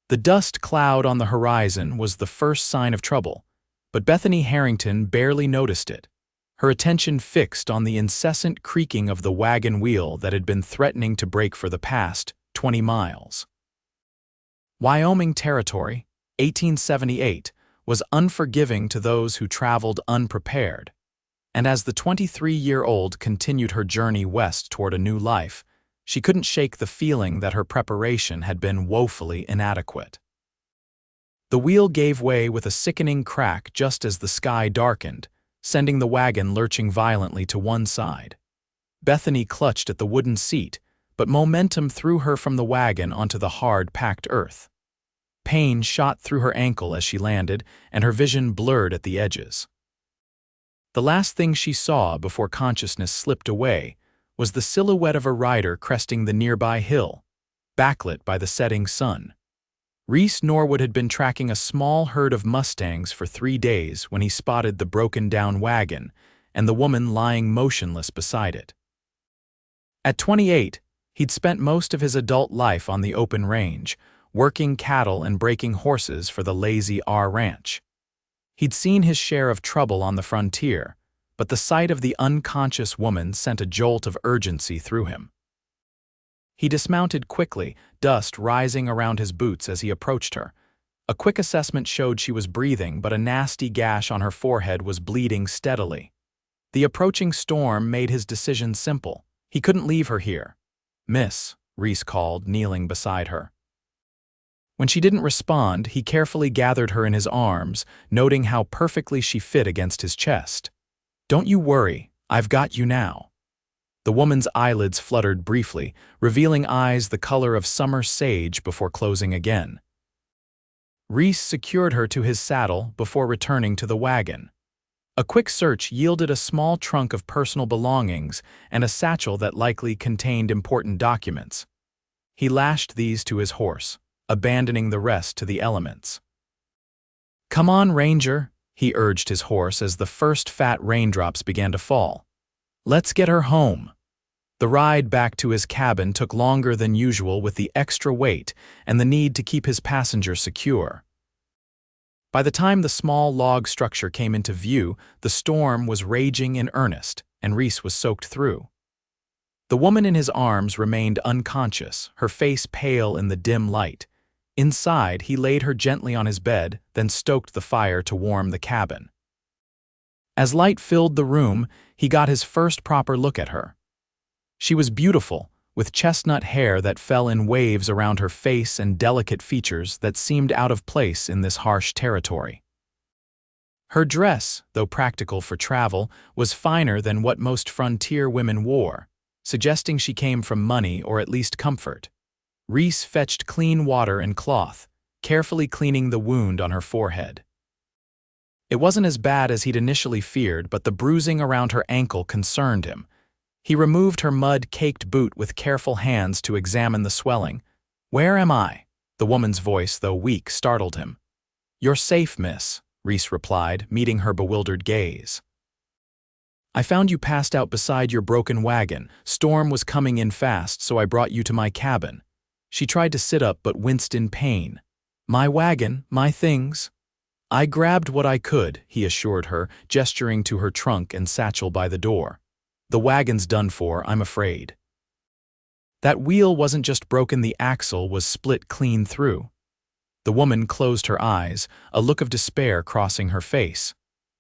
The dust cloud on the horizon was the first sign of trouble, but Bethany Harrington barely noticed it, her attention fixed on the incessant creaking of the wagon wheel that had been threatening to break for the past 20 miles. Wyoming Territory, 1878, was unforgiving to those who traveled unprepared, and as the 23-year-old continued her journey west toward a new life, she couldn't shake the feeling that her preparation had been woefully inadequate. The wheel gave way with a sickening crack just as the sky darkened, sending the wagon lurching violently to one side. Bethany clutched at the wooden seat, but momentum threw her from the wagon onto the hard, packed earth. Pain shot through her ankle as she landed, and her vision blurred at the edges. The last thing she saw before consciousness slipped away was the silhouette of a rider cresting the nearby hill, backlit by the setting sun. Reese Norwood had been tracking a small herd of Mustangs for 3 days when he spotted the broken-down wagon and the woman lying motionless beside it. At 28, he'd spent most of his adult life on the open range, working cattle and breaking horses for the Lazy R Ranch. He'd seen his share of trouble on the frontier, but the sight of the unconscious woman sent a jolt of urgency through him. He dismounted quickly, dust rising around his boots as he approached her. A quick assessment showed she was breathing, but a nasty gash on her forehead was bleeding steadily. The approaching storm made his decision simple. He couldn't leave her here. "Miss," Reese called, kneeling beside her. When she didn't respond, he carefully gathered her in his arms, noting how perfectly she fit against his chest. "Don't you worry, I've got you now." The woman's eyelids fluttered briefly, revealing eyes the color of summer sage before closing again. Reese secured her to his saddle before returning to the wagon. A quick search yielded a small trunk of personal belongings and a satchel that likely contained important documents. He lashed these to his horse, abandoning the rest to the elements. "Come on, Ranger," he urged his horse as the first fat raindrops began to fall. "Let's get her home." The ride back to his cabin took longer than usual with the extra weight and the need to keep his passenger secure. By the time the small log structure came into view, the storm was raging in earnest, and Reese was soaked through. The woman in his arms remained unconscious, her face pale in the dim light. Inside, he laid her gently on his bed, then stoked the fire to warm the cabin. As light filled the room, he got his first proper look at her. She was beautiful, with chestnut hair that fell in waves around her face and delicate features that seemed out of place in this harsh territory. Her dress, though practical for travel, was finer than what most frontier women wore, suggesting she came from money or at least comfort. Reese fetched clean water and cloth, carefully cleaning the wound on her forehead. It wasn't as bad as he'd initially feared, but the bruising around her ankle concerned him. He removed her mud-caked boot with careful hands to examine the swelling. "Where am I?" The woman's voice, though weak, startled him. "You're safe, miss," Reese replied, meeting her bewildered gaze. "I found you passed out beside your broken wagon. Storm was coming in fast, so I brought you to my cabin." She tried to sit up but winced in pain. "My wagon, my things." "I grabbed what I could," he assured her, gesturing to her trunk and satchel by the door. "The wagon's done for, I'm afraid." That wheel wasn't just broken, the axle was split clean through. The woman closed her eyes, a look of despair crossing her face.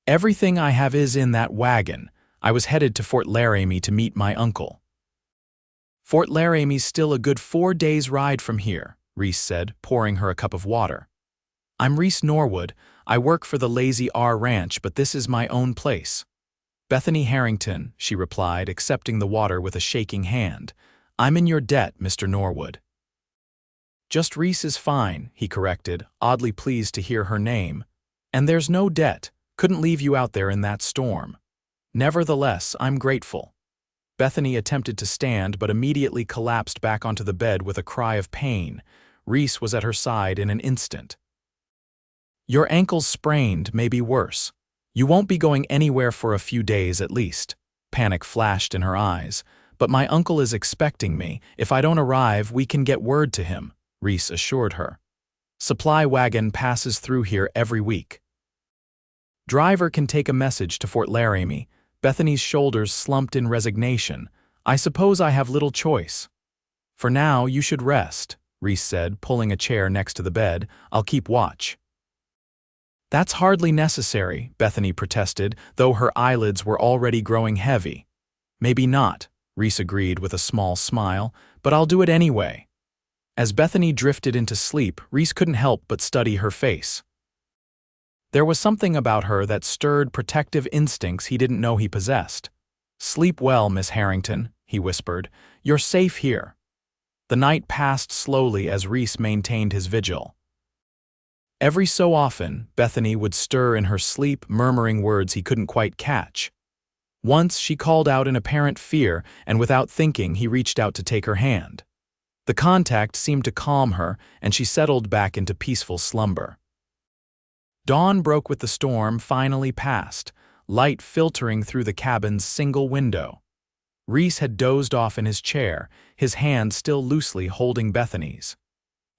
"Everything I have is in that wagon. I was headed to Fort Laramie to meet my uncle." "Fort Laramie's still a good 4 days' ride from here," Reese said, pouring her a cup of water. "I'm Reese Norwood. I work for the Lazy R Ranch, but this is my own place." "Bethany Harrington," she replied, accepting the water with a shaking hand. "I'm in your debt, Mr. Norwood." "Just Reese is fine," he corrected, oddly pleased to hear her name. "And there's no debt. Couldn't leave you out there in that storm." "Nevertheless, I'm grateful." Bethany attempted to stand but immediately collapsed back onto the bed with a cry of pain. Reese was at her side in an instant. "Your ankle's sprained, may be worse. You won't be going anywhere for a few days at least." Panic flashed in her eyes. "But my uncle is expecting me. If I don't arrive, we can get word to him," Reese assured her. Supply wagon passes through here every week. Driver can take a message to Fort Laramie. Bethany's shoulders slumped in resignation. I suppose I have little choice. For now, you should rest, Reese said, pulling a chair next to the bed. I'll keep watch. That's hardly necessary, Bethany protested, though her eyelids were already growing heavy. Maybe not, Reese agreed with a small smile, but I'll do it anyway. As Bethany drifted into sleep, Reese couldn't help but study her face. There was something about her that stirred protective instincts he didn't know he possessed. Sleep well, Miss Harrington, he whispered. You're safe here. The night passed slowly as Reese maintained his vigil. Every so often, Bethany would stir in her sleep, murmuring words he couldn't quite catch. Once she called out in apparent fear, and without thinking he reached out to take her hand. The contact seemed to calm her, and she settled back into peaceful slumber. Dawn broke with the storm finally passed, light filtering through the cabin's single window. Reese had dozed off in his chair, his hand still loosely holding Bethany's.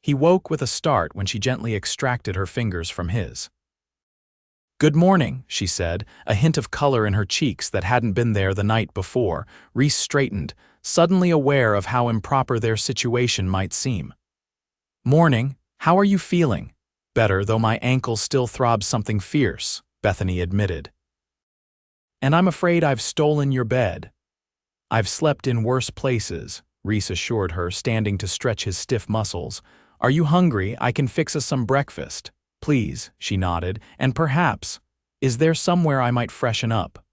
He woke with a start when she gently extracted her fingers from his. Good morning, she said, a hint of color in her cheeks that hadn't been there the night before. Reese straightened, suddenly aware of how improper their situation might seem. Morning, how are you feeling? Better, though my ankle still throbs something fierce, Bethany admitted. And I'm afraid I've stolen your bed. I've slept in worse places, Reese assured her, standing to stretch his stiff muscles. Are you hungry? I can fix us some breakfast. Please, she nodded, and perhaps, is there somewhere I might freshen up?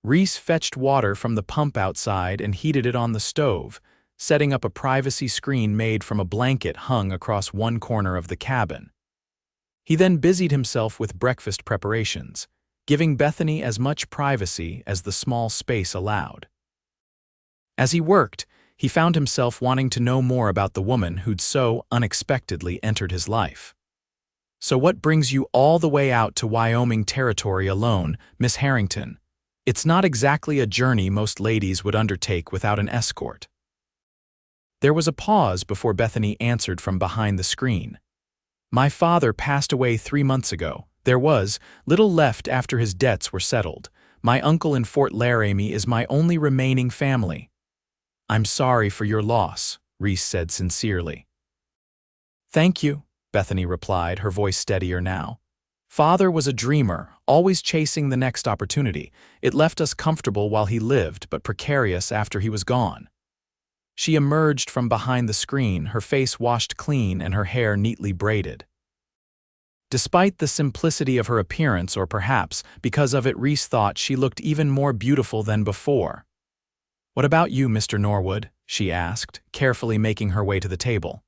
Reese fetched water from the pump outside and heated it on the stove, setting up a privacy screen made from a blanket hung across one corner of the cabin. He then busied himself with breakfast preparations, giving Bethany as much privacy as the small space allowed. As he worked, he found himself wanting to know more about the woman who'd so unexpectedly entered his life. So what brings you all the way out to Wyoming Territory alone, Miss Harrington? It's not exactly a journey most ladies would undertake without an escort. There was a pause before Bethany answered from behind the screen. My father passed away 3 months ago. There was little left after his debts were settled. My uncle in Fort Laramie is my only remaining family. I'm sorry for your loss, Reese said sincerely. Thank you, Bethany replied, her voice steadier now. Father was a dreamer, always chasing the next opportunity. It left us comfortable while he lived, but precarious after he was gone. She emerged from behind the screen, her face washed clean and her hair neatly braided. Despite the simplicity of her appearance, or perhaps because of it, Reese thought she looked even more beautiful than before. What about you, Mr. Norwood? She asked, carefully making her way to the table.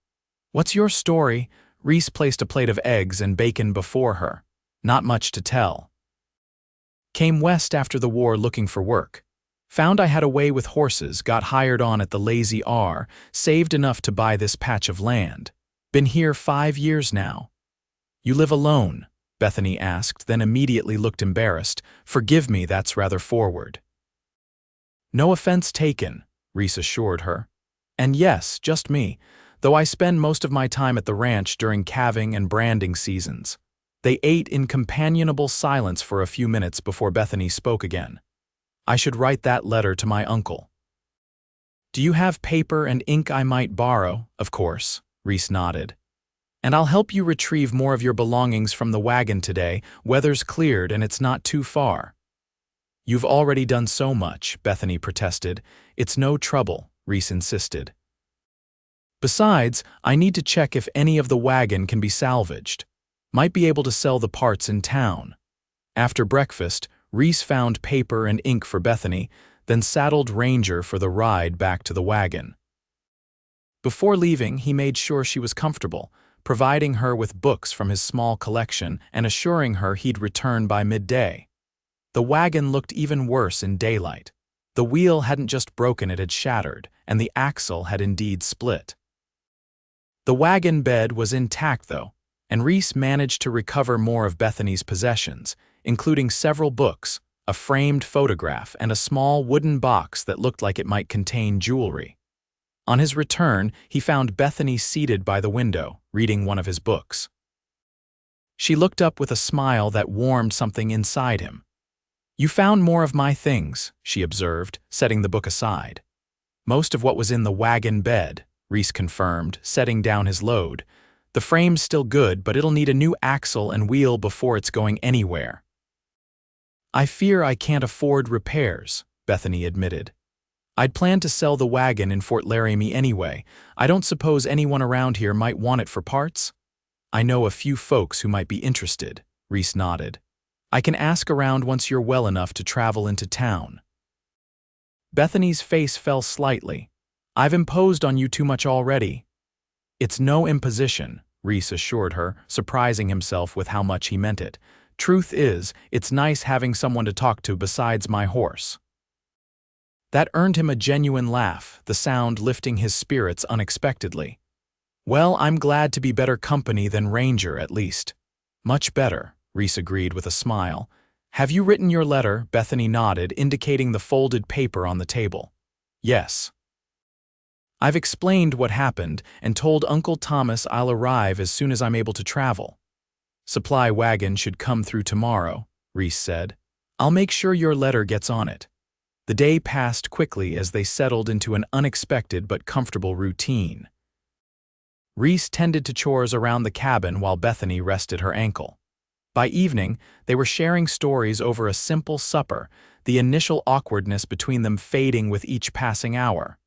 What's your story? Reese placed a plate of eggs and bacon before her. Not much to tell. Came west after the war looking for work. Found I had a way with horses, got hired on at the Lazy R, saved enough to buy this patch of land. Been here 5 years now. You live alone? Bethany asked, then immediately looked embarrassed. Forgive me, that's rather forward. No offense taken, Reese assured her. And yes, just me, though I spend most of my time at the ranch during calving and branding seasons. They ate in companionable silence for a few minutes before Bethany spoke again. I should write that letter to my uncle. Do you have paper and ink I might borrow? Of course, Reese nodded. And I'll help you retrieve more of your belongings from the wagon today. Weather's cleared and it's not too far. You've already done so much, Bethany protested. It's no trouble, Reese insisted. Besides, I need to check if any of the wagon can be salvaged. Might be able to sell the parts in town. After breakfast, Reese found paper and ink for Bethany, then saddled Ranger for the ride back to the wagon. Before leaving, he made sure she was comfortable, providing her with books from his small collection and assuring her he'd return by midday. The wagon looked even worse in daylight. The wheel hadn't just broken, it had shattered, and the axle had indeed split. The wagon bed was intact, though, and Reese managed to recover more of Bethany's possessions, including several books, a framed photograph, and a small wooden box that looked like it might contain jewelry. On his return, he found Bethany seated by the window, reading one of his books. She looked up with a smile that warmed something inside him. "You found more of my things," she observed, setting the book aside. "Most of what was in the wagon bed," Reese confirmed, setting down his load. "The frame's still good, but it'll need a new axle and wheel before it's going anywhere." "I fear I can't afford repairs," Bethany admitted. "I'd planned to sell the wagon in Fort Laramie anyway. I don't suppose anyone around here might want it for parts?" "I know a few folks who might be interested," Reese nodded. "I can ask around once you're well enough to travel into town." Bethany's face fell slightly. "I've imposed on you too much already." "It's no imposition," Reese assured her, surprising himself with how much he meant it. "Truth is, it's nice having someone to talk to besides my horse." That earned him a genuine laugh, the sound lifting his spirits unexpectedly. "Well, I'm glad to be better company than Ranger, at least." "Much better," Reese agreed with a smile. "Have you written your letter?" Bethany nodded, indicating the folded paper on the table. "Yes. I've explained what happened and told Uncle Thomas I'll arrive as soon as I'm able to travel." "Supply wagon should come through tomorrow," Reese said. "I'll make sure your letter gets on it." The day passed quickly as they settled into an unexpected but comfortable routine. Reese tended to chores around the cabin while Bethany rested her ankle. By evening, they were sharing stories over a simple supper, the initial awkwardness between them fading with each passing hour.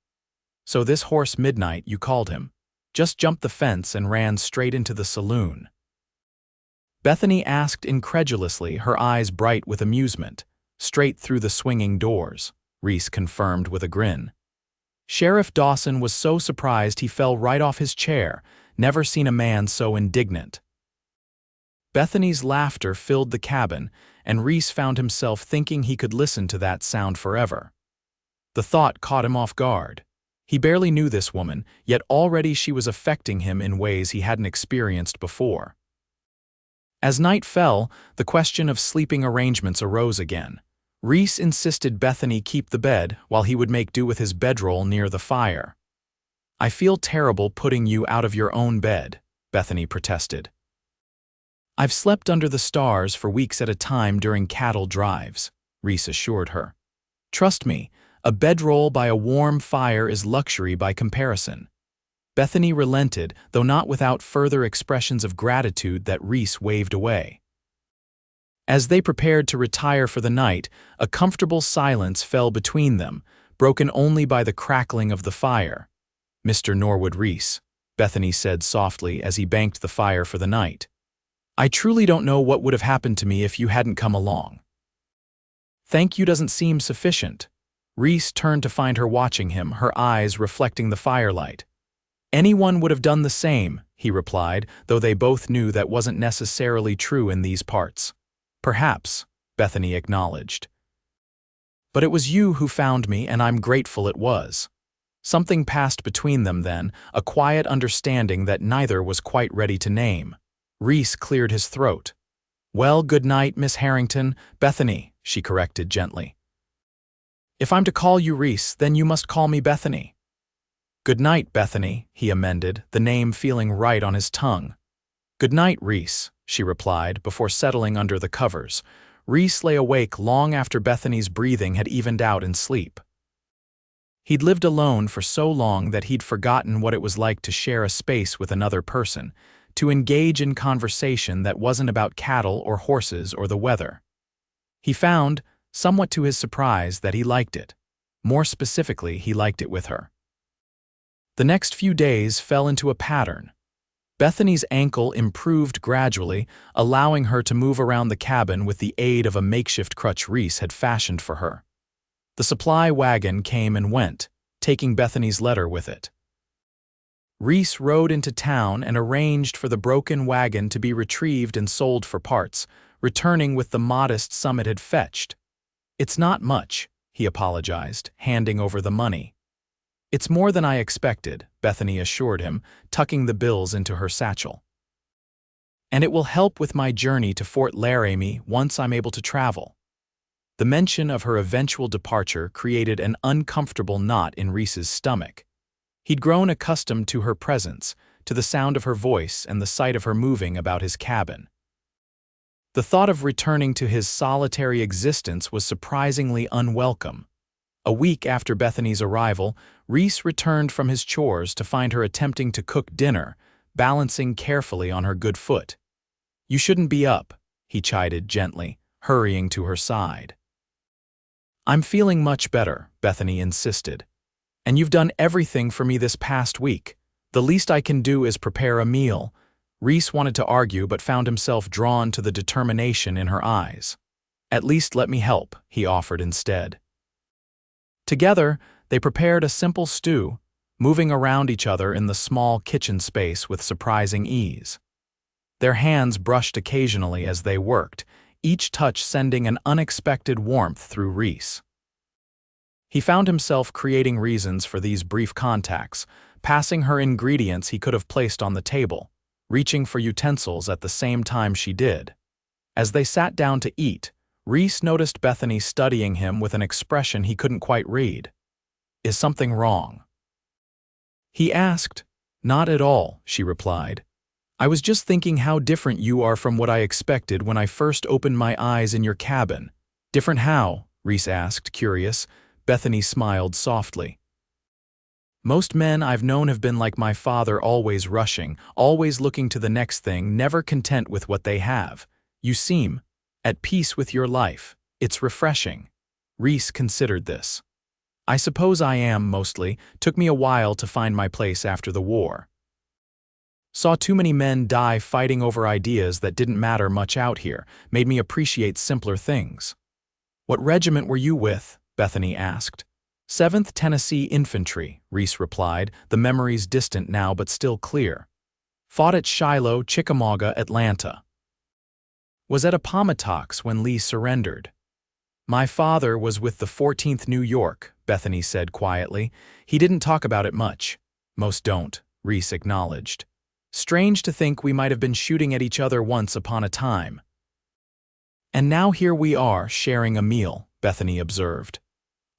"So this horse Midnight, you called him, just jumped the fence and ran straight into the saloon?" Bethany asked incredulously, her eyes bright with amusement. "Straight through the swinging doors," Reese confirmed with a grin. Sheriff Dawson was so surprised he fell right off his chair, never seen a man so indignant. Bethany's laughter filled the cabin, and Reese found himself thinking he could listen to that sound forever. The thought caught him off guard. He barely knew this woman, yet already she was affecting him in ways he hadn't experienced before. As night fell, the question of sleeping arrangements arose again. Reese insisted Bethany keep the bed while he would make do with his bedroll near the fire. "I feel terrible putting you out of your own bed," Bethany protested. "I've slept under the stars for weeks at a time during cattle drives," Reese assured her. "Trust me, a bedroll by a warm fire is luxury by comparison." Bethany relented, though not without further expressions of gratitude that Reese waved away. As they prepared to retire for the night, a comfortable silence fell between them, broken only by the crackling of the fire. "Mr. Norwood Reese," Bethany said softly as he banked the fire for the night. "I truly don't know what would have happened to me if you hadn't come along." "Thank you doesn't seem sufficient." Reese turned to find her watching him, her eyes reflecting the firelight. "Anyone would have done the same," he replied, though they both knew that wasn't necessarily true in these parts. "Perhaps," Bethany acknowledged. "But it was you who found me, and I'm grateful it was." Something passed between them then, a quiet understanding that neither was quite ready to name. Reese cleared his throat. "Well, good night, Miss Harrington." "Bethany," she corrected gently. "If I'm to call you Reese, then you must call me Bethany." "Good night, Bethany," he amended, the name feeling right on his tongue. "Good night, Reese," she replied before settling under the covers. Reese lay awake long after Bethany's breathing had evened out in sleep. He'd lived alone for so long that he'd forgotten what it was like to share a space with another person, to engage in conversation that wasn't about cattle or horses or the weather. He found, somewhat to his surprise, that he liked it. More specifically, he liked it with her. The next few days fell into a pattern. Bethany's ankle improved gradually, allowing her to move around the cabin with the aid of a makeshift crutch Reese had fashioned for her. The supply wagon came and went, taking Bethany's letter with it. Reese rode into town and arranged for the broken wagon to be retrieved and sold for parts, returning with the modest sum it had fetched. "It's not much," he apologized, handing over the money. "It's more than I expected," Bethany assured him, tucking the bills into her satchel. "And it will help with my journey to Fort Laramie once I'm able to travel." The mention of her eventual departure created an uncomfortable knot in Reese's stomach. He'd grown accustomed to her presence, to the sound of her voice and the sight of her moving about his cabin. The thought of returning to his solitary existence was surprisingly unwelcome. A week after Bethany's arrival, Reese returned from his chores to find her attempting to cook dinner, balancing carefully on her good foot. "You shouldn't be up," he chided gently, hurrying to her side. "I'm feeling much better," Bethany insisted. "And you've done everything for me this past week. The least I can do is prepare a meal." Reese wanted to argue but found himself drawn to the determination in her eyes. "At least let me help," he offered instead. Together, they prepared a simple stew, moving around each other in the small kitchen space with surprising ease. Their hands brushed occasionally as they worked, each touch sending an unexpected warmth through Reese. He found himself creating reasons for these brief contacts, passing her ingredients he could have placed on the table, reaching for utensils at the same time she did. As they sat down to eat, Reese noticed Bethany studying him with an expression he couldn't quite read. "Is something wrong?" he asked. "Not at all," she replied. "I was just thinking how different you are from what I expected when I first opened my eyes in your cabin." "Different how?" Reese asked, curious. Bethany smiled softly. "Most men I've known have been like my father, always rushing, always looking to the next thing, never content with what they have. You seem at peace with your life. It's refreshing." Reese considered this. "I suppose I am, mostly. Took me a while to find my place after the war. Saw too many men die fighting over ideas that didn't matter much out here. Made me appreciate simpler things." "What regiment were you with?" Bethany asked. 7th Tennessee Infantry," Reese replied, the memories distant now but still clear. "Fought at Shiloh, Chickamauga, Atlanta. Was at Appomattox when Lee surrendered." "My father was with the 14th New York," Bethany said quietly. "He didn't talk about it much." "Most don't," Reese acknowledged. "Strange to think we might have been shooting at each other once upon a time." "And now here we are, sharing a meal," Bethany observed.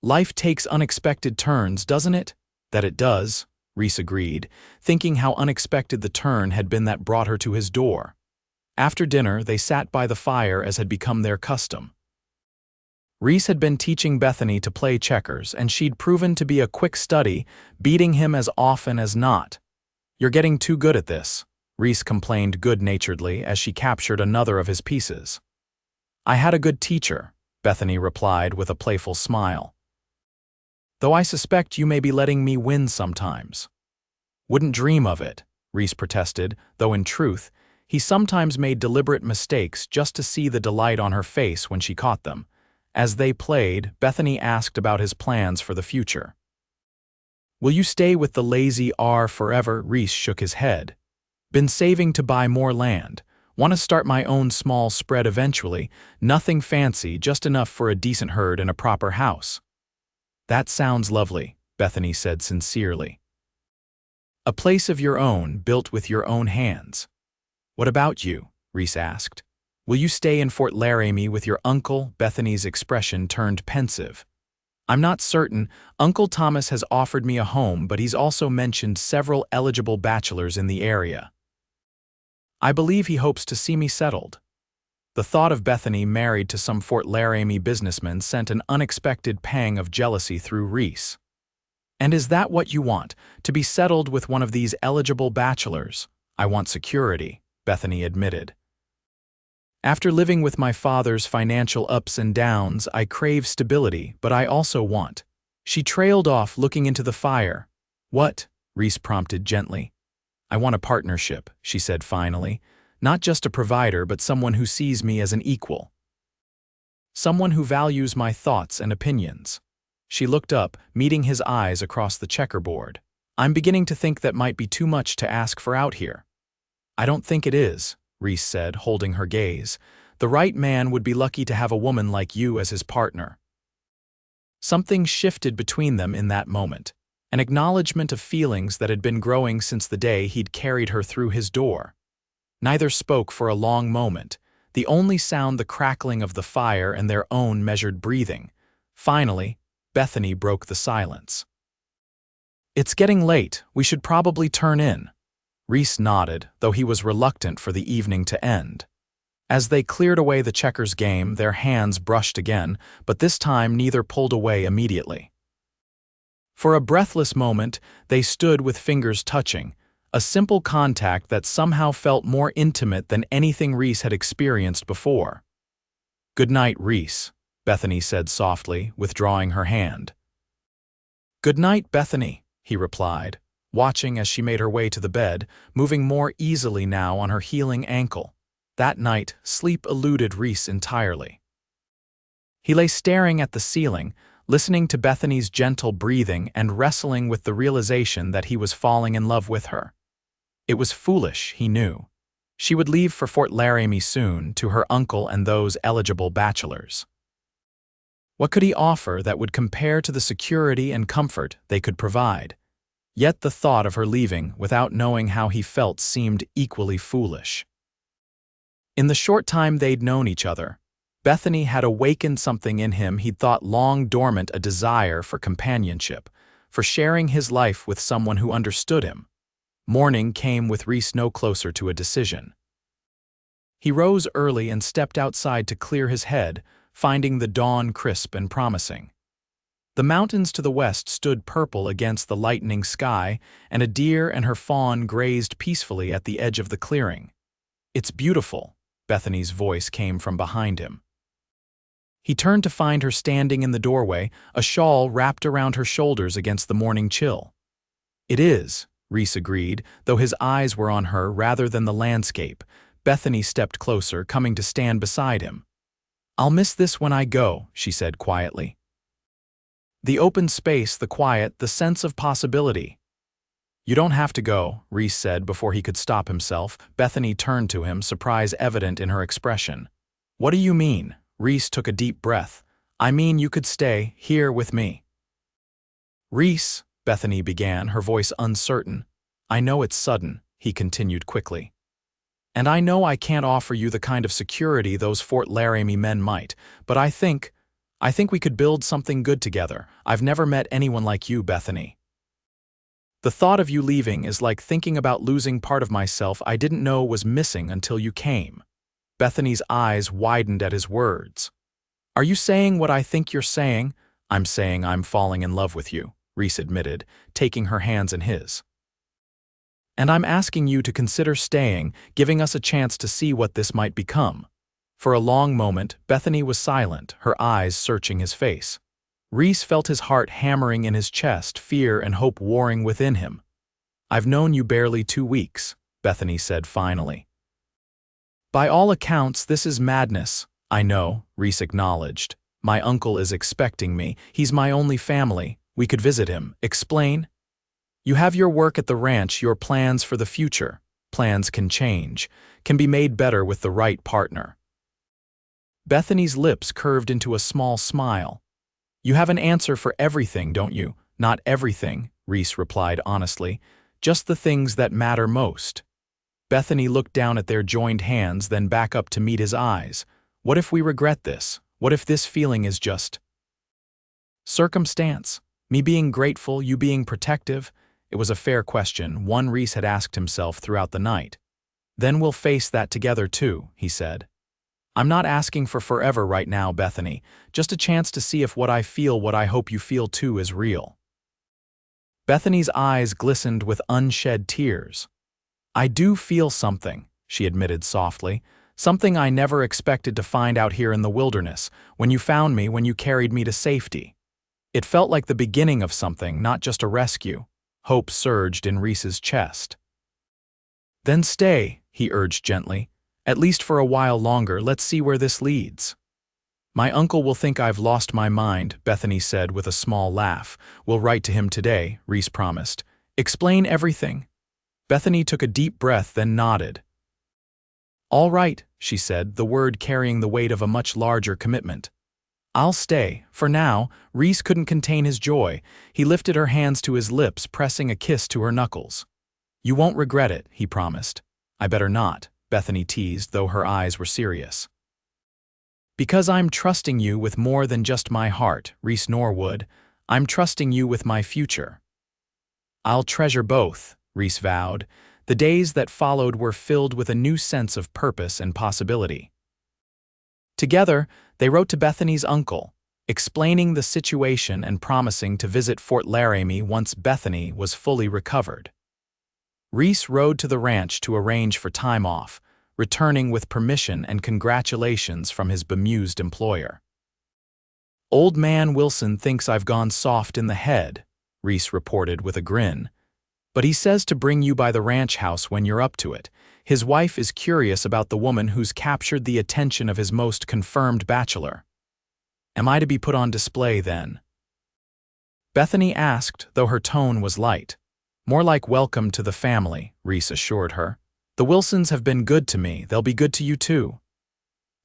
"Life takes unexpected turns, doesn't it?" "That it does," Reese agreed, thinking how unexpected the turn had been that brought her to his door. After dinner, they sat by the fire as had become their custom. Reese had been teaching Bethany to play checkers, and she'd proven to be a quick study, beating him as often as not. "You're getting too good at this," Reese complained good-naturedly as she captured another of his pieces. "I had a good teacher," Bethany replied with a playful smile. "Though I suspect you may be letting me win sometimes." "Wouldn't dream of it," Reese protested, though in truth, he sometimes made deliberate mistakes just to see the delight on her face when she caught them. As they played, Bethany asked about his plans for the future. "Will you stay with the lazy R forever?" Reese shook his head. "Been saving to buy more land. Want to start my own small spread eventually. Nothing fancy, just enough for a decent herd and a proper house." "That sounds lovely," Bethany said sincerely. "A place of your own, built with your own hands." "What about you?" Reese asked. "Will you stay in Fort Laramie with your uncle?" Bethany's expression turned pensive. "I'm not certain. Uncle Thomas has offered me a home, but he's also mentioned several eligible bachelors in the area. I believe he hopes to see me settled." The thought of Bethany married to some Fort Laramie businessman sent an unexpected pang of jealousy through Reese. "And is that what you want, to be settled with one of these eligible bachelors?" "I want security," Bethany admitted. "After living with my father's financial ups and downs, I crave stability, but I also want." She trailed off, looking into the fire. "What?" Reese prompted gently. "I want a partnership," she said finally. "Not just a provider, but someone who sees me as an equal. Someone who values my thoughts and opinions." She looked up, meeting his eyes across the checkerboard. "I'm beginning to think that might be too much to ask for out here." "I don't think it is," Reese said, holding her gaze. "The right man would be lucky to have a woman like you as his partner." Something shifted between them in that moment, an acknowledgement of feelings that had been growing since the day he'd carried her through his door. Neither spoke for a long moment, the only sound the crackling of the fire and their own measured breathing. Finally, Bethany broke the silence. It's getting late, we should probably turn in. Reese nodded, though he was reluctant for the evening to end. As they cleared away the checkers game, their hands brushed again, but this time neither pulled away immediately. For a breathless moment, they stood with fingers touching, a simple contact that somehow felt more intimate than anything Reese had experienced before. "Good night, Reese," Bethany said softly, withdrawing her hand. "Good night, Bethany," he replied, watching as she made her way to the bed, moving more easily now on her healing ankle. That night, sleep eluded Reese entirely. He lay staring at the ceiling, listening to Bethany's gentle breathing and wrestling with the realization that he was falling in love with her. It was foolish, he knew. She would leave for Fort Laramie soon, to her uncle and those eligible bachelors. What could he offer that would compare to the security and comfort they could provide? Yet the thought of her leaving without knowing how he felt seemed equally foolish. In the short time they'd known each other, Bethany had awakened something in him he'd thought long dormant, a desire for companionship, for sharing his life with someone who understood him. Morning came with Reese no closer to a decision. He rose early and stepped outside to clear his head, finding the dawn crisp and promising. The mountains to the west stood purple against the lightening sky, and a deer and her fawn grazed peacefully at the edge of the clearing. "It's beautiful," Bethany's voice came from behind him. He turned to find her standing in the doorway, a shawl wrapped around her shoulders against the morning chill. "It is," Reese agreed, though his eyes were on her rather than the landscape. Bethany stepped closer, coming to stand beside him. "I'll miss this when I go," she said quietly. The open space, the quiet, the sense of possibility. "You don't have to go," Reese said before he could stop himself. Bethany turned to him, surprise evident in her expression. "What do you mean?" Reese took a deep breath. "I mean you could stay here with me." "Reese," Bethany began, her voice uncertain. "I know it's sudden," he continued quickly. "And I know I can't offer you the kind of security those Fort Laramie men might, but I think we could build something good together. I've never met anyone like you, Bethany. The thought of you leaving is like thinking about losing part of myself I didn't know was missing until you came." Bethany's eyes widened at his words. "Are you saying what I think you're saying?" "I'm saying I'm falling in love with you," Reese admitted, taking her hands in his. "And I'm asking you to consider staying, giving us a chance to see what this might become." For a long moment, Bethany was silent, her eyes searching his face. Reese felt his heart hammering in his chest, fear and hope warring within him. "I've known you barely 2 weeks," Bethany said finally. "By all accounts, this is madness." "I know," Reese acknowledged. "My uncle is expecting me. He's my only family. We could visit him. Explain?" "You have your work at the ranch, your plans for the future. Plans can change, can be made better with the right partner." Bethany's lips curved into a small smile. "You have an answer for everything, don't you?" "Not everything," Reese replied honestly. "Just the things that matter most." Bethany looked down at their joined hands, then back up to meet his eyes. "What if we regret this? What if this feeling is just circumstance? Me being grateful, you being protective?" It was a fair question, one Reese had asked himself throughout the night. "Then we'll face that together too," he said. "I'm not asking for forever right now, Bethany. Just a chance to see if what I feel, what I hope you feel too, is real." Bethany's eyes glistened with unshed tears. "I do feel something," she admitted softly. "Something I never expected to find out here in the wilderness, when you found me, when you carried me to safety. It felt like the beginning of something, not just a rescue." Hope surged in Reese's chest. "Then stay," he urged gently. "At least for a while longer, let's see where this leads." "My uncle will think I've lost my mind," Bethany said with a small laugh. "We'll write to him today," Reese promised. "Explain everything." Bethany took a deep breath, then nodded. "All right," she said, the word carrying the weight of a much larger commitment. "I'll stay. For now." Reese couldn't contain his joy. He lifted her hands to his lips, pressing a kiss to her knuckles. "You won't regret it," he promised. "I better not," Bethany teased, though her eyes were serious. "Because I'm trusting you with more than just my heart, Reese Norwood. I'm trusting you with my future." "I'll treasure both," Reese vowed. The days that followed were filled with a new sense of purpose and possibility. Together, they wrote to Bethany's uncle, explaining the situation and promising to visit Fort Laramie once Bethany was fully recovered. Reese rode to the ranch to arrange for time off, returning with permission and congratulations from his bemused employer. "Old man Wilson thinks I've gone soft in the head," Reese reported with a grin. "But he says to bring you by the ranch house when you're up to it. His wife is curious about the woman who's captured the attention of his most confirmed bachelor." "Am I to be put on display then?" Bethany asked, though her tone was light. "More like welcome to the family," Reese assured her. "The Wilsons have been good to me, they'll be good to you too."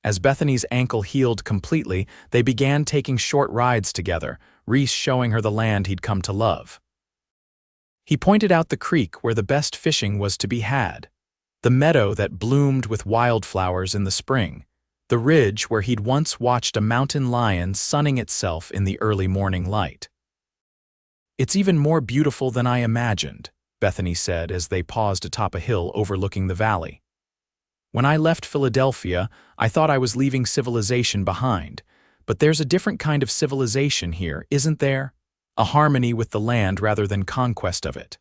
As Bethany's ankle healed completely, they began taking short rides together, Reese showing her the land he'd come to love. He pointed out the creek where the best fishing was to be had, the meadow that bloomed with wildflowers in the spring, the ridge where he'd once watched a mountain lion sunning itself in the early morning light. "It's even more beautiful than I imagined," Bethany said as they paused atop a hill overlooking the valley. "When I left Philadelphia, I thought I was leaving civilization behind, but there's a different kind of civilization here, isn't there? A harmony with the land rather than conquest of it."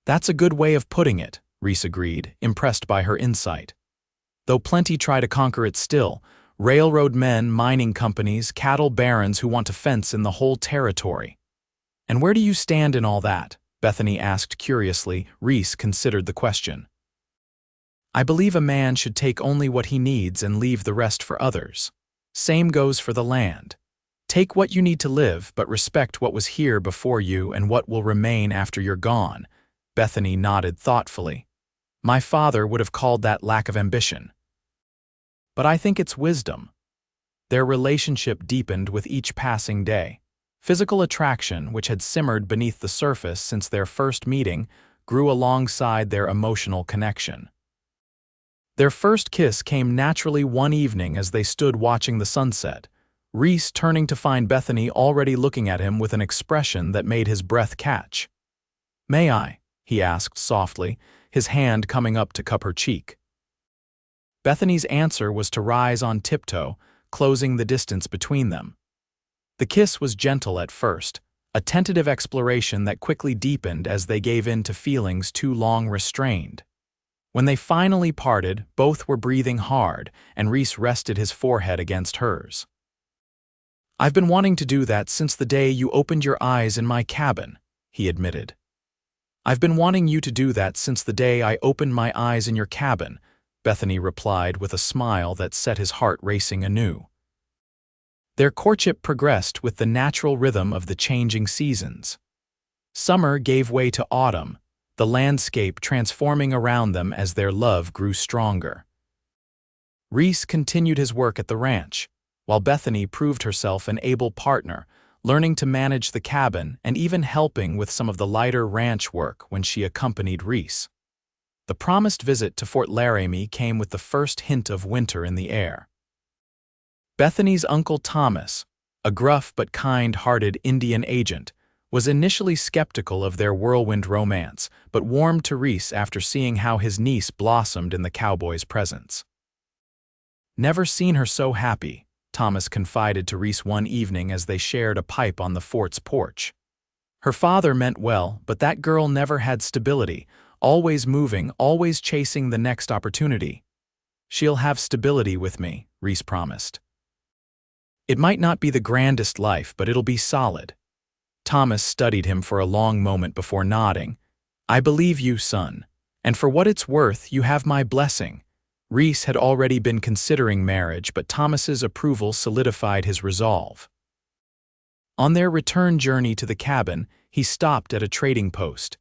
"That's a good way of putting it," Reese agreed, impressed by her insight. "Though plenty try to conquer it still, railroad men, mining companies, cattle barons who want to fence in the whole territory." "And where do you stand in all that?" Bethany asked curiously. Reese considered the question. "I believe a man should take only what he needs and leave the rest for others. Same goes for the land. Take what you need to live, but respect what was here before you and what will remain after you're gone." Bethany nodded thoughtfully. "My father would have called that lack of ambition. But I think it's wisdom." Their relationship deepened with each passing day. Physical attraction, which had simmered beneath the surface since their first meeting, grew alongside their emotional connection. Their first kiss came naturally one evening as they stood watching the sunset, Reese turning to find Bethany already looking at him with an expression that made his breath catch. "May I?" he asked softly, his hand coming up to cup her cheek. Bethany's answer was to rise on tiptoe, closing the distance between them. The kiss was gentle at first, a tentative exploration that quickly deepened as they gave in to feelings too long restrained. When they finally parted, both were breathing hard, and Reese rested his forehead against hers. "I've been wanting to do that since the day you opened your eyes in my cabin," he admitted. "I've been wanting you to do that since the day I opened my eyes in your cabin," Bethany replied with a smile that set his heart racing anew. Their courtship progressed with the natural rhythm of the changing seasons. Summer gave way to autumn, the landscape transforming around them as their love grew stronger. Reese continued his work at the ranch, while Bethany proved herself an able partner, learning to manage the cabin and even helping with some of the lighter ranch work when she accompanied Reese. The promised visit to Fort Laramie came with the first hint of winter in the air. Bethany's Uncle Thomas, a gruff but kind-hearted Indian agent, was initially skeptical of their whirlwind romance, but warmed to Reese after seeing how his niece blossomed in the cowboy's presence. "Never seen her so happy," Thomas confided to Reese one evening as they shared a pipe on the fort's porch. "Her father meant well, but that girl never had stability, always moving, always chasing the next opportunity." "She'll have stability with me," Reese promised. "It might not be the grandest life, but it'll be solid." Thomas studied him for a long moment before nodding. "I believe you, son. And for what it's worth, you have my blessing." Reese had already been considering marriage, but Thomas's approval solidified his resolve. On their return journey to the cabin, he stopped at a trading post,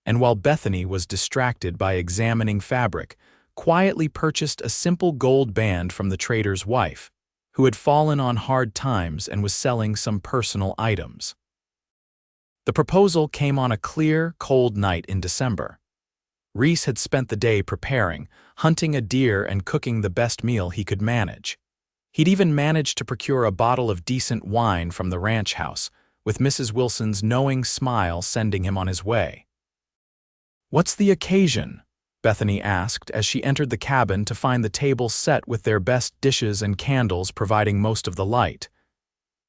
and while Bethany was distracted by examining fabric, quietly purchased a simple gold band from the trader's wife, who had fallen on hard times and was selling some personal items. The proposal came on a clear, cold night in December. Reese had spent the day preparing, hunting a deer and cooking the best meal he could manage. He'd even managed to procure a bottle of decent wine from the ranch house, with Mrs. Wilson's knowing smile sending him on his way. "What's the occasion?" Bethany asked as she entered the cabin to find the table set with their best dishes and candles providing most of the light.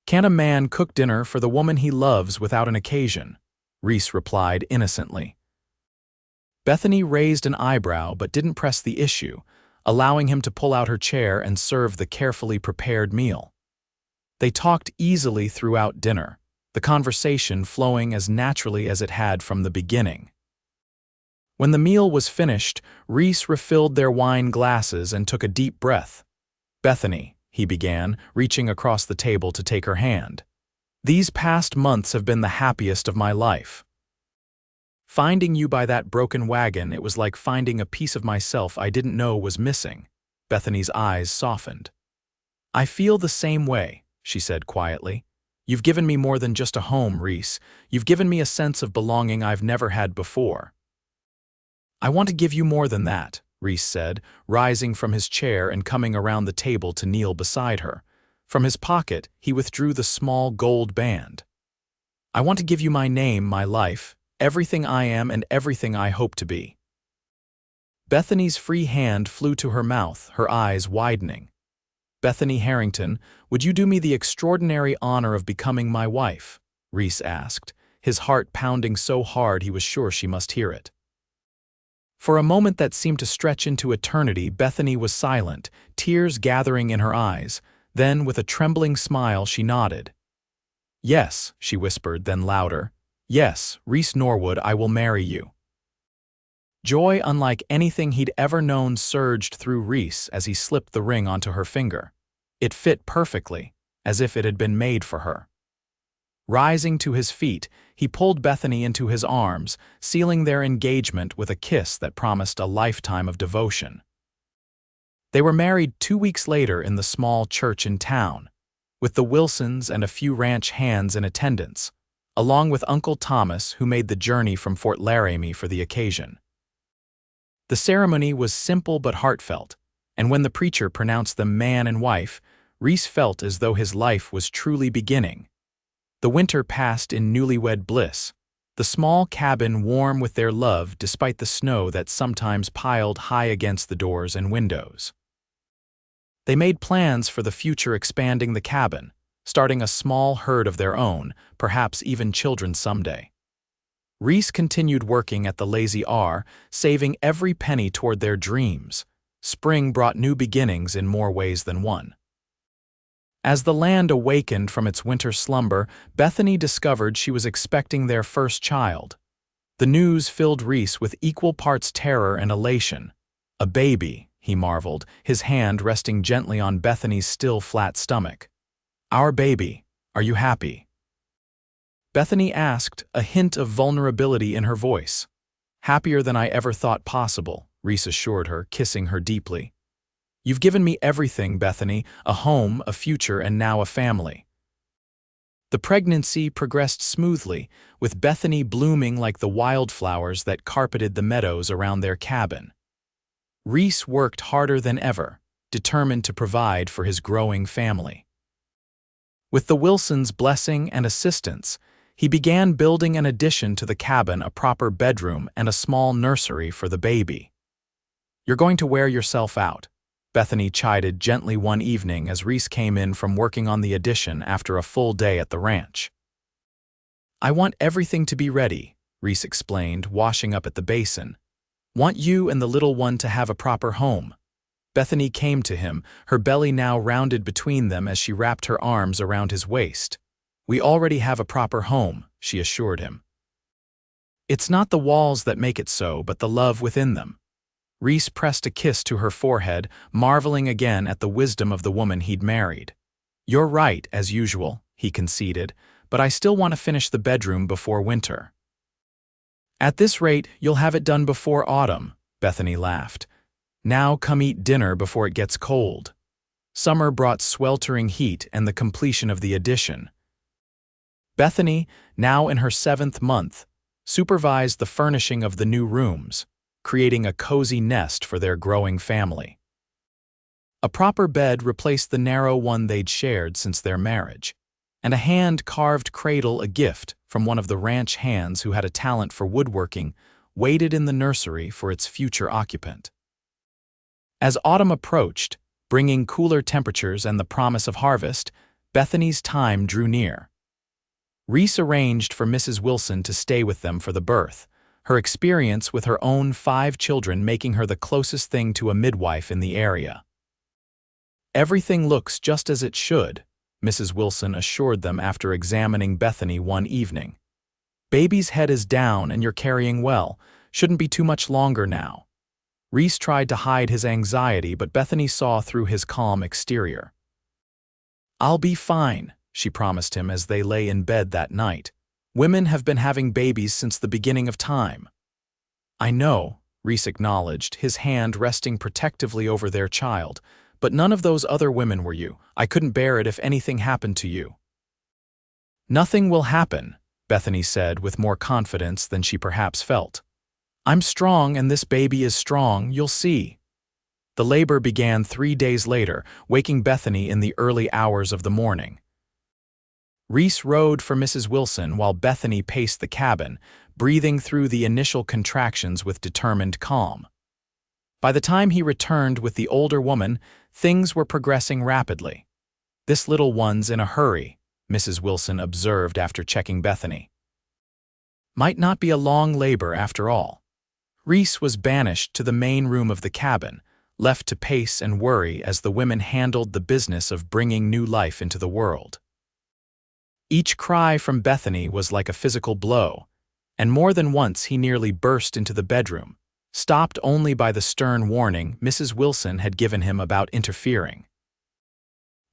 "Can't a man cook dinner for the woman he loves without an occasion?" Reese replied innocently. Bethany raised an eyebrow but didn't press the issue, allowing him to pull out her chair and serve the carefully prepared meal. They talked easily throughout dinner, the conversation flowing as naturally as it had from the beginning. When the meal was finished, Reese refilled their wine glasses and took a deep breath. "Bethany," he began, reaching across the table to take her hand. "These past months have been the happiest of my life. Finding you by that broken wagon, it was like finding a piece of myself I didn't know was missing." Bethany's eyes softened. "I feel the same way," she said quietly. "You've given me more than just a home, Reese. You've given me a sense of belonging I've never had before." "I want to give you more than that," Reese said, rising from his chair and coming around the table to kneel beside her. From his pocket, he withdrew the small gold band. "I want to give you my name, my life, everything I am and everything I hope to be." Bethany's free hand flew to her mouth, her eyes widening. "Bethany Harrington, would you do me the extraordinary honor of becoming my wife?" Reese asked, his heart pounding so hard he was sure she must hear it. For a moment that seemed to stretch into eternity, Bethany was silent, tears gathering in her eyes. Then, with a trembling smile, she nodded. "Yes," she whispered, then louder. "Yes, Reese Norwood, I will marry you." Joy unlike anything he'd ever known surged through Reese as he slipped the ring onto her finger. It fit perfectly, as if it had been made for her. Rising to his feet, he pulled Bethany into his arms, sealing their engagement with a kiss that promised a lifetime of devotion. They were married 2 weeks later in the small church in town, with the Wilsons and a few ranch hands in attendance, along with Uncle Thomas, who made the journey from Fort Laramie for the occasion. The ceremony was simple but heartfelt, and when the preacher pronounced them man and wife, Reese felt as though his life was truly beginning. The winter passed in newlywed bliss, the small cabin warm with their love despite the snow that sometimes piled high against the doors and windows. They made plans for the future, expanding the cabin, starting a small herd of their own, perhaps even children someday. Reese continued working at the Lazy R, saving every penny toward their dreams. Spring brought new beginnings in more ways than one. As the land awakened from its winter slumber, Bethany discovered she was expecting their first child. The news filled Reese with equal parts terror and elation. "A baby," he marveled, his hand resting gently on Bethany's still flat stomach. "Our baby. Are you happy?" Bethany asked, a hint of vulnerability in her voice. "Happier than I ever thought possible," Reese assured her, kissing her deeply. "You've given me everything, Bethany, a home, a future, and now a family." The pregnancy progressed smoothly, with Bethany blooming like the wildflowers that carpeted the meadows around their cabin. Reese worked harder than ever, determined to provide for his growing family. With the Wilsons' blessing and assistance, he began building an addition to the cabin, a proper bedroom and a small nursery for the baby. "You're going to wear yourself out," Bethany chided gently one evening as Reese came in from working on the addition after a full day at the ranch. "I want everything to be ready," Reese explained, washing up at the basin. "Want you and the little one to have a proper home." Bethany came to him, her belly now rounded between them as she wrapped her arms around his waist. "We already have a proper home," she assured him. "It's not the walls that make it so, but the love within them." Reese pressed a kiss to her forehead, marveling again at the wisdom of the woman he'd married. "You're right, as usual," he conceded, "but I still want to finish the bedroom before winter." "At this rate, you'll have it done before autumn," Bethany laughed. "Now come eat dinner before it gets cold." Summer brought sweltering heat and the completion of the addition. Bethany, now in her 7th month, supervised the furnishing of the new rooms, creating a cozy nest for their growing family. A proper bed replaced the narrow one they'd shared since their marriage, and a hand-carved cradle, a gift from one of the ranch hands who had a talent for woodworking, waited in the nursery for its future occupant. As autumn approached, bringing cooler temperatures and the promise of harvest, Bethany's time drew near. Reese arranged for Mrs. Wilson to stay with them for the birth, her experience with her own 5 children making her the closest thing to a midwife in the area. "Everything looks just as it should," Mrs. Wilson assured them after examining Bethany one evening. "Baby's head is down and you're carrying well. Shouldn't be too much longer now." Reese tried to hide his anxiety, but Bethany saw through his calm exterior. "I'll be fine," she promised him as they lay in bed that night. "Women have been having babies since the beginning of time." "I know," Reese acknowledged, his hand resting protectively over their child, "but none of those other women were you. I couldn't bear it if anything happened to you." "Nothing will happen," Bethany said with more confidence than she perhaps felt. "I'm strong and this baby is strong, you'll see." The labor began 3 days later, waking Bethany in the early hours of the morning. Reese rode for Mrs. Wilson while Bethany paced the cabin, breathing through the initial contractions with determined calm. By the time he returned with the older woman, things were progressing rapidly. "This little one's in a hurry," Mrs. Wilson observed after checking Bethany. "Might not be a long labor after all." Reese was banished to the main room of the cabin, left to pace and worry as the women handled the business of bringing new life into the world. Each cry from Bethany was like a physical blow, and more than once he nearly burst into the bedroom, stopped only by the stern warning Mrs. Wilson had given him about interfering.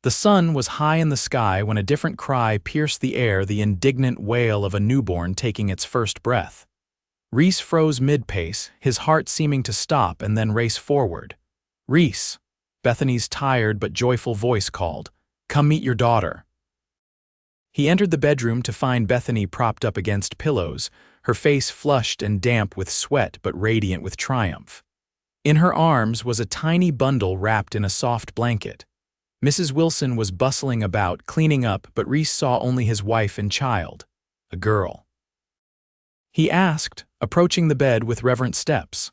The sun was high in the sky when a different cry pierced the air, the indignant wail of a newborn taking its first breath. Reese froze mid-pace, his heart seeming to stop and then race forward. "Reese," Bethany's tired but joyful voice called, "come meet your daughter." He entered the bedroom to find Bethany propped up against pillows, her face flushed and damp with sweat but radiant with triumph. In her arms was a tiny bundle wrapped in a soft blanket. Mrs. Wilson was bustling about, cleaning up, but Reese saw only his wife and child, a girl. He asked, approaching the bed with reverent steps.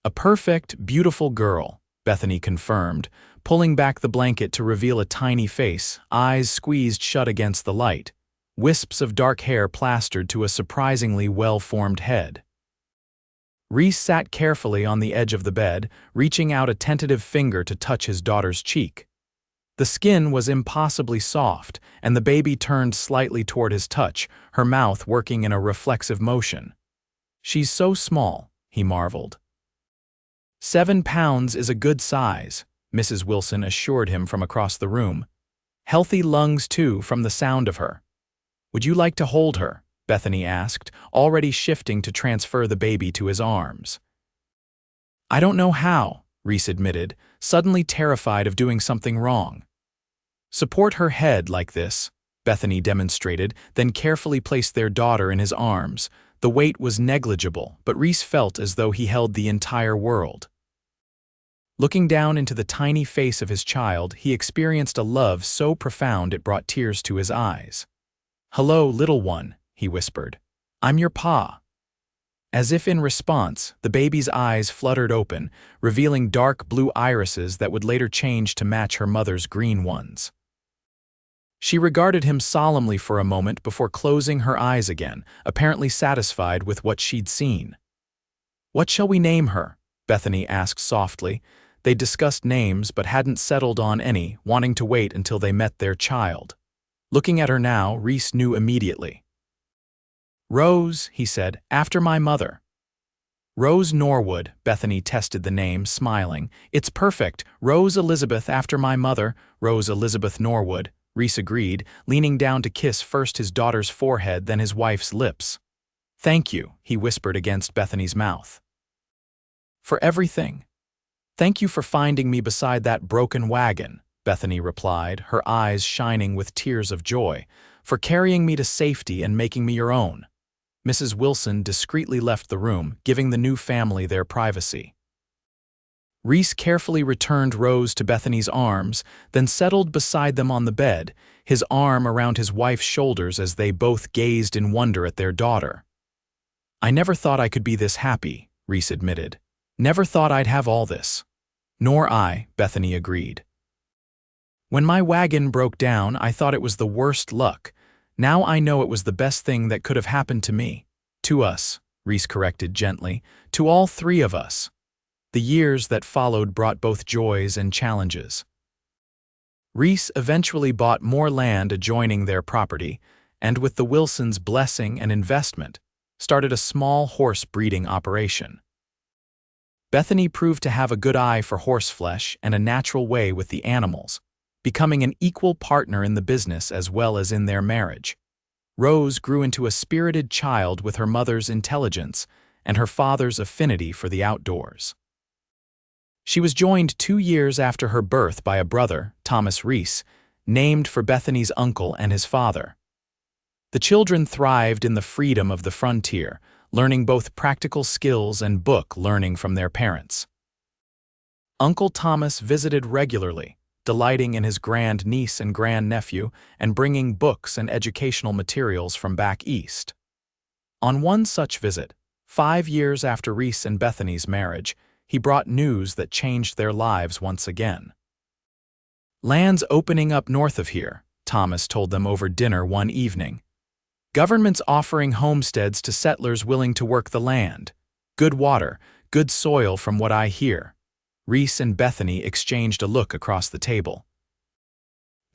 "A perfect, beautiful girl," Bethany confirmed, pulling back the blanket to reveal a tiny face, eyes squeezed shut against the light, wisps of dark hair plastered to a surprisingly well-formed head. Reese sat carefully on the edge of the bed, reaching out a tentative finger to touch his daughter's cheek. The skin was impossibly soft, and the baby turned slightly toward his touch, her mouth working in a reflexive motion. "She's so small," he marveled. 7 pounds is a good size," Mrs. Wilson assured him from across the room. "Healthy lungs, too, from the sound of her." "Would you like to hold her?" Bethany asked, already shifting to transfer the baby to his arms. "I don't know how," Reese admitted, suddenly terrified of doing something wrong. "Support her head like this," Bethany demonstrated, then carefully placed their daughter in his arms. The weight was negligible, but Reese felt as though he held the entire world. Looking down into the tiny face of his child, he experienced a love so profound it brought tears to his eyes. "Hello, little one," he whispered. "I'm your pa." As if in response, the baby's eyes fluttered open, revealing dark blue irises that would later change to match her mother's green ones. She regarded him solemnly for a moment before closing her eyes again, apparently satisfied with what she'd seen. "What shall we name her?" Bethany asked softly. They discussed names but hadn't settled on any, wanting to wait until they met their child. Looking at her now, Reese knew immediately. "Rose," he said, "after my mother." "Rose Norwood," Bethany tested the name, smiling. "It's perfect. Rose Elizabeth after my mother, Rose Elizabeth Norwood," Reese agreed, leaning down to kiss first his daughter's forehead, then his wife's lips. "Thank you," he whispered against Bethany's mouth. "For everything. Thank you for finding me beside that broken wagon," Bethany replied, her eyes shining with tears of joy, "for carrying me to safety and making me your own." Mrs. Wilson discreetly left the room, giving the new family their privacy. Reese carefully returned Rose to Bethany's arms, then settled beside them on the bed, his arm around his wife's shoulders as they both gazed in wonder at their daughter. "I never thought I could be this happy," Reese admitted. "Never thought I'd have all this." "Nor I," Bethany agreed. "When my wagon broke down, I thought it was the worst luck. Now I know it was the best thing that could have happened to me. To us," Reese corrected gently, "to all three of us." The years that followed brought both joys and challenges. Reese eventually bought more land adjoining their property, and with the Wilsons' blessing and investment, started a small horse breeding operation. Bethany proved to have a good eye for horseflesh and a natural way with the animals, becoming an equal partner in the business as well as in their marriage. Rose grew into a spirited child with her mother's intelligence and her father's affinity for the outdoors. She was joined 2 years after her birth by a brother, Thomas Reese, named for Bethany's uncle and his father. The children thrived in the freedom of the frontier, learning both practical skills and book learning from their parents. Uncle Thomas visited regularly, delighting in his grandniece and grandnephew and bringing books and educational materials from back east. On one such visit, 5 years after Reese and Bethany's marriage, he brought news that changed their lives once again. "Land's opening up north of here," Thomas told them over dinner one evening. "Government's offering homesteads to settlers willing to work the land. Good water, good soil from what I hear." Reese and Bethany exchanged a look across the table.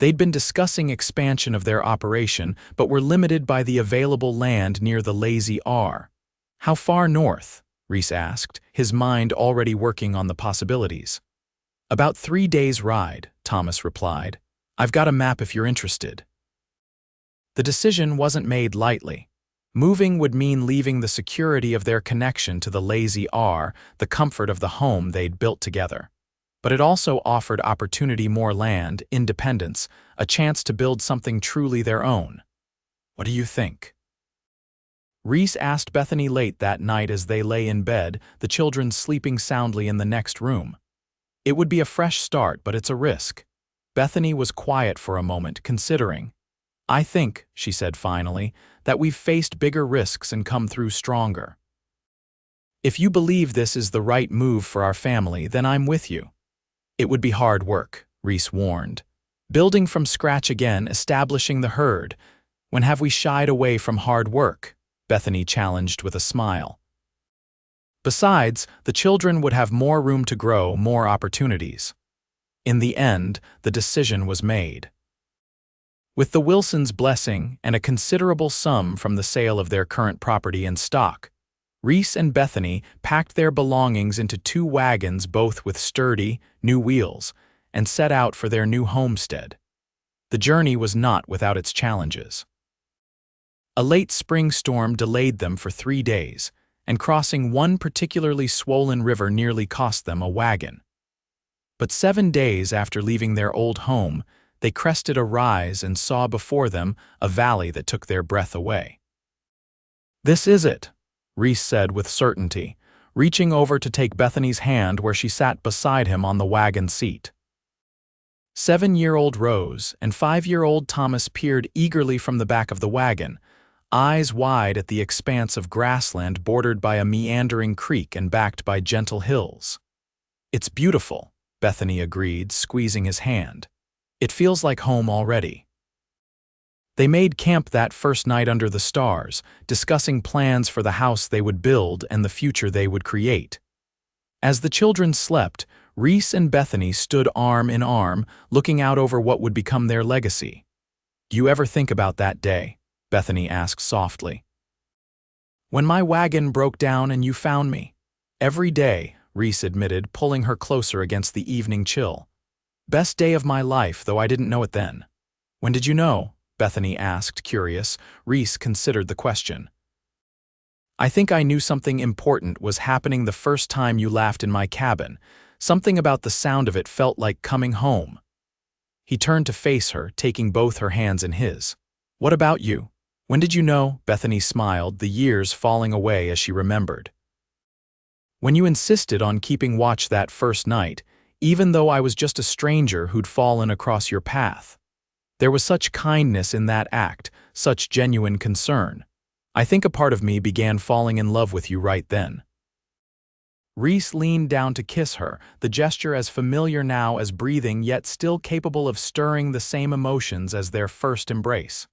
They'd been discussing expansion of their operation, but were limited by the available land near the Lazy R. "How far north?" Reese asked, his mind already working on the possibilities. "About 3 days' ride," Thomas replied. "I've got a map if you're interested." The decision wasn't made lightly. Moving would mean leaving the security of their connection to the Lazy R, the comfort of the home they'd built together. But it also offered opportunity, more land, independence, a chance to build something truly their own. "What do you think?" Reese asked Bethany late that night as they lay in bed, the children sleeping soundly in the next room. "It would be a fresh start, but it's a risk." Bethany was quiet for a moment, considering. "I think," she said finally, "that we've faced bigger risks and come through stronger. If you believe this is the right move for our family, then I'm with you." "It would be hard work," Reese warned. "Building from scratch again, establishing the herd. When have we shied away from hard work?" Bethany challenged with a smile. Besides, the children would have more room to grow, more opportunities. In the end, the decision was made. With the Wilsons' blessing and a considerable sum from the sale of their current property and stock, Reese and Bethany packed their belongings into 2 wagons, both with sturdy, new wheels, and set out for their new homestead. The journey was not without its challenges. A late spring storm delayed them for 3 days, and crossing one particularly swollen river nearly cost them a wagon. But 7 days after leaving their old home, they crested a rise and saw before them a valley that took their breath away. "This is it," Reese said with certainty, reaching over to take Bethany's hand where she sat beside him on the wagon seat. 7-year-old Rose and 5-year-old Thomas peered eagerly from the back of the wagon, eyes wide at the expanse of grassland bordered by a meandering creek and backed by gentle hills. "It's beautiful," Bethany agreed, squeezing his hand. "It feels like home already." They made camp that first night under the stars, discussing plans for the house they would build and the future they would create. As the children slept, Reese and Bethany stood arm in arm, looking out over what would become their legacy. "Do you ever think about that day?" Bethany asked softly. "When my wagon broke down and you found me." "Every day," Reese admitted, pulling her closer against the evening chill. "Best day of my life, though I didn't know it then." "When did you know?" Bethany asked, curious. Reese considered the question. "I think I knew something important was happening the first time you laughed in my cabin. Something about the sound of it felt like coming home." He turned to face her, taking both her hands in his. "What about you? When did you know?" Bethany smiled, the years falling away as she remembered. When you insisted on keeping watch that first night, even though I was just a stranger who'd fallen across your path. There was such kindness in that act, such genuine concern. I think a part of me began falling in love with you right then." Reese leaned down to kiss her, the gesture as familiar now as breathing yet still capable of stirring the same emotions as their first embrace.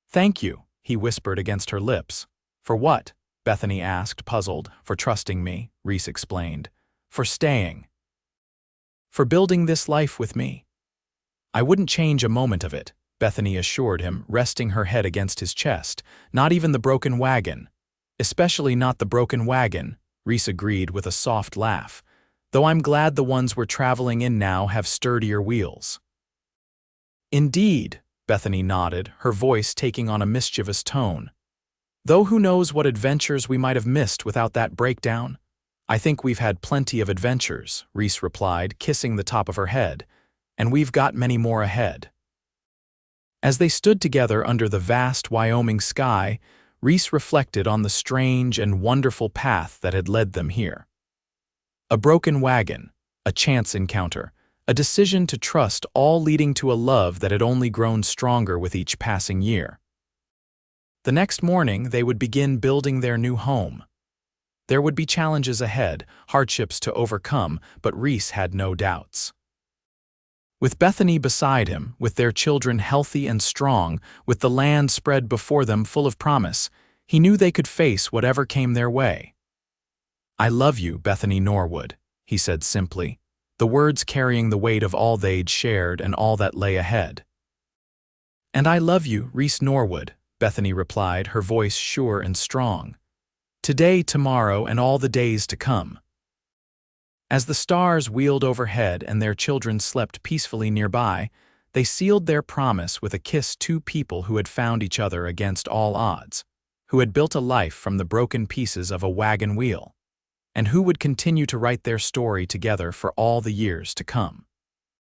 "Thank you," he whispered against her lips. "For what?" Bethany asked, puzzled. "For trusting me," Reese explained. "For staying. For building this life with me." "I wouldn't change a moment of it," Bethany assured him, resting her head against his chest. "Not even the broken wagon." "Especially not the broken wagon," Reese agreed with a soft laugh, "though I'm glad the ones we're traveling in now have sturdier wheels." "Indeed," Bethany nodded, her voice taking on a mischievous tone. "Though who knows what adventures we might have missed without that breakdown?" "I think we've had plenty of adventures," Reese replied, kissing the top of her head, "and we've got many more ahead." As they stood together under the vast Wyoming sky, Reese reflected on the strange and wonderful path that had led them here. A broken wagon, a chance encounter, a decision to trust, all leading to a love that had only grown stronger with each passing year. The next morning, they would begin building their new home. There would be challenges ahead, hardships to overcome, but Reese had no doubts. With Bethany beside him, with their children healthy and strong, with the land spread before them full of promise, he knew they could face whatever came their way. "I love you, Bethany Norwood," he said simply, the words carrying the weight of all they'd shared and all that lay ahead. "And I love you, Reese Norwood," Bethany replied, her voice sure and strong. "Today, tomorrow, and all the days to come." As the stars wheeled overhead and their children slept peacefully nearby, they sealed their promise with a kiss, two people who had found each other against all odds, who had built a life from the broken pieces of a wagon wheel, and who would continue to write their story together for all the years to come.